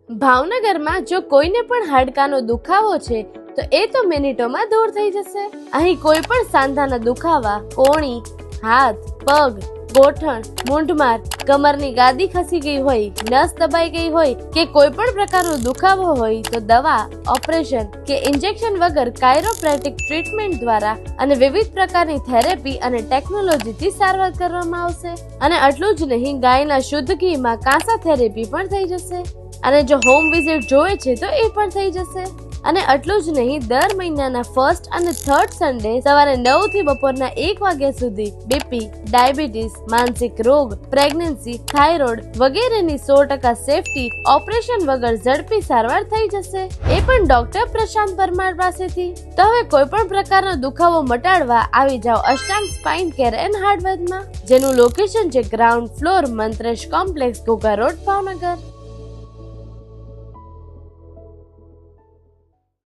ભાવનગરમાં જો કોઈને પણ હાડકાનો દુખાવો છે તો એ તો મિનિટોમાં દૂર થઈ જશે. અહીં કોઈ પણ સાંધાના દુખાવા, કોણી, હાથ, પગ, ગોઠણ, મૂંઢમાર, કમરની ગાદી ખસી ગઈ હોય, નસ દબાઈ ગઈ હોય કે કોઈ પણ પ્રકારનો દુખાવો હોય તો દવા, ઓપરેશન કે ઇન્જેક્શન વગર કાયરોપ્રેક્ટિક ટ્રીટમેન્ટ દ્વારા અને વિવિધ પ્રકારની થેરેપી અને ટેકનોલોજીથી સારવાર કરવામાં આવશે. અને આટલું જ નહીં, ગાયના શુદ્ધ ઘીમાં કાંસા થેરેપી પણ થઈ જશે. અને જો હોમ વિઝિટ જોઈએ છે તો એ પણ થઈ જશે. અને આટલું જ નહીં, દર મહિનાના ફર્સ્ટ અને થર્ડ સન્ડે સવારે 9 થી બપોરના 1 વાગ્યા સુધી બીપી, ડાયાબિટીસ, માનસિક રોગ, પ્રેગ્નન્સી, થાઇરોઇડ વગેરેની 100% સેફટી ઓપરેશન વગર ઝડપી સારવાર થઈ જશે, એ પણ ડોક્ટર પ્રશાંત પરમાર પાસેથી. તો હવે કોઈ પણ પ્રકારનો દુખાવો મટાડવા આવી જાઓ અષ્ટાંગ સ્પાઇન કેર એન્ડ હાર્ડવેરમાં, જેનું લોકેશન છે ground floor, Mantresh complex, Ghogha road, Bhavnagar.